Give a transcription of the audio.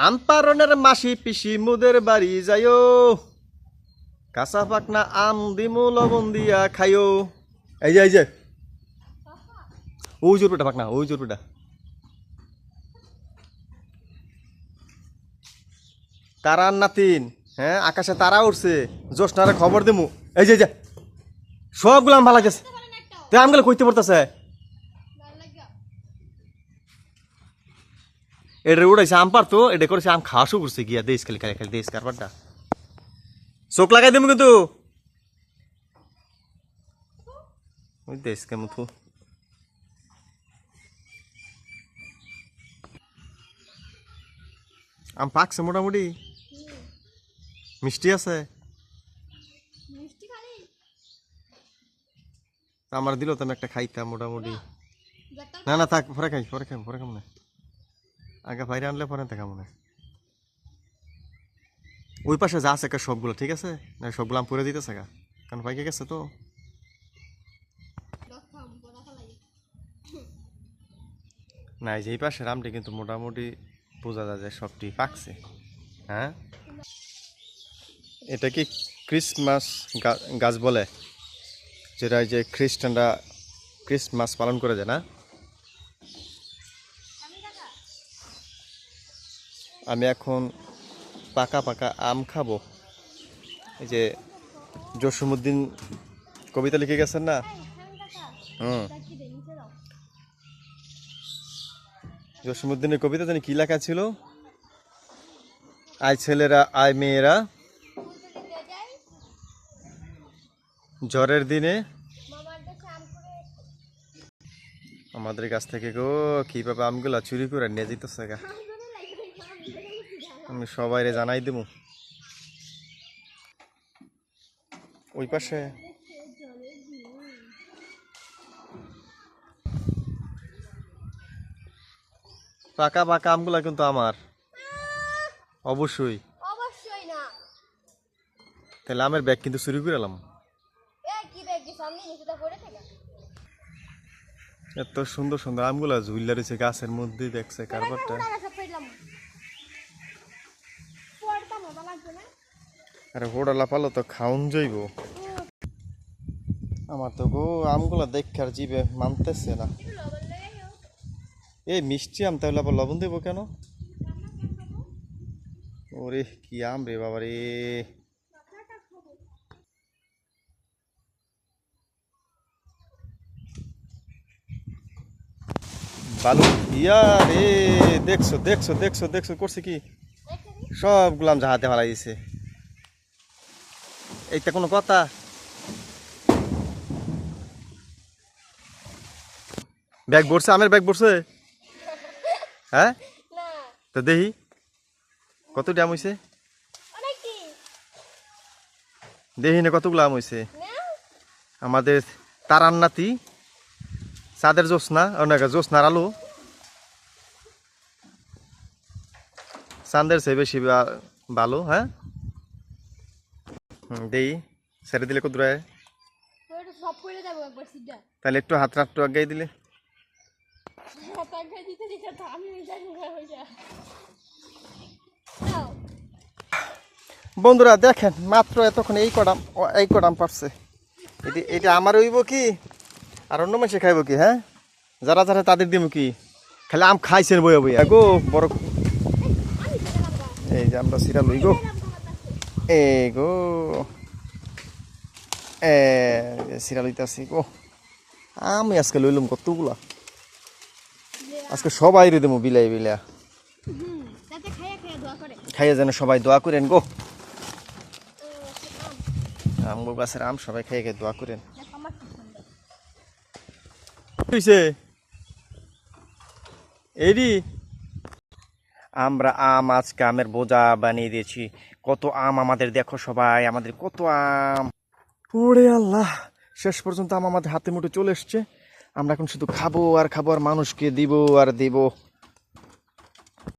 আম পারনের মাসি পিসি মুদের বাড়ি যাইও, কাঁচা পাকনা আম দিমু লবণ দিয়া খাইও। এই যে ওই জোরটা পাকনা, ওই জোরটা তারার নাতিন। হ্যাঁ, আকাশে তারা উঠছে, জ্যোৎস্নারে খবর দিমু। এই যে সবগুলো আম ভালো লাগতেছে, তুই আমগুলো কইতে পড়তেছে। এটা উড়াইছে আম পারতো, এটা করেছে আম খাওয়া শুরু করছে গিয়া। দেশ খালি খালি খালি দেশ কারবারটা চোখ লাগাই দিমু কিন্তু ওই দেশ কেমন থু। আম পাকছে মোটামুটি, মিষ্টি আছে। আমার দিল তো আমি একটা খাইতাম মোটামুটি। না না থাক, পরে খাই, পরে খাই, পরে খাম না। আগে বাইরে আনলে পরে দেখাবো না। ওই পাশে যা আছে সবগুলো ঠিক আছে না, সবগুলো আম পুরে দিতেছে গা, কারণ পাইকে গেছে তো। না এই যে এই পাশের আমটি কিন্তু মোটামুটি বোঝা যায় যে সবটি পাকছে। হ্যাঁ, এটা কি ক্রিসমাস গাছ বলে, যেটা এই যে খ্রিস্টানরা ক্রিসমাস পালন করে যায় না। আমি এখন পাকা পাকা আম খাবো। এই যে জসীমউদ্দিন কবিতা লিখে গেছেন না। জসীমউদ্দিনের কবিতা জানি কি লেখা ছিল, আয় ছেলেরা আয় মেয়েরা ঝড়ের দিনে আমাদের কাছ থেকে গো কিভাবে আমগুলা চুরি করে নিয়ে যেতেছে গা। আমি সবাইরে জানাই দেবো। ওই পাশে পাকা পাকা আমগুলা কিন্তু আমার, অবশ্যই। তাহলে আমের ব্যাগ কিন্তু চুরি করে এলাম। এত সুন্দর সুন্দর আমগুলা ঝুল্লা রয়েছে গাছের মধ্যে, দেখছে কারবারটা। আরে হোড়ালা পালো তো খাউন যাইব। আমার তো গো আমগুলা দেখার জিবে মানতেছে না। এই মিষ্টি আম, তাহলে আবার লবণ দেবো কেন? ওরে কি আম রে বাবা রে। বালু ইয়া রে, দেখছো দেখছো দেখছো দেখছো করছে কি, সবগুলাম জাহাতে ফেলাই দিছে। এইটা কোনো কথা? ব্যাগ ভরছে, আমের ব্যাগ ভরছে। হ্যাঁ, তো দেখি কত দাম হয়েছে, দেখি না কতগুলো আম হয়েছে। আমাদের তারার নাতি চাঁদের জ্যোৎস্না, জ্যোৎস্নার আলো চাঁদের চেয়ে বেশি ভালো। হ্যাঁ, দেই ছেড়ে দিলে কত দূরে, তাহলে একটু হাত রাখটু আগাই দিলে। বন্ধুরা দেখেন, মাত্র এতক্ষণ এই কটাম পারছে। এটা আমার হইব কি আর অন্য মানুষে খাইব কি? হ্যাঁ, যারা যারা তাদের দিব কি, খালি আম খাইছেন বইয়া বইয়া গো বড়। এই যে আমরা সিরা লই গো, এ গো সিরা লইতেছি গো। আমি আজকে লইলাম কতগুলা, আজকে সবাই রে দেবো বিলাই বিলা, খাইয়া যেন সবাই দোয়া করেন গো। আমগো গাছের আম সবাই খাইয়ে খেয়ে দোয়া করেন। এরি আমরা আম আজকে আমের বোঝা বানিয়ে দিয়েছি। কত আম আমাদের, দেখো সবাই আমাদের কত আম। ওরে আল্লাহ, শেষ পর্যন্ত আম আমাদের হাতে মুঠে চলে এসছে। আমরা এখন শুধু খাবো আর খাবো আর মানুষকে দিব আর দিব।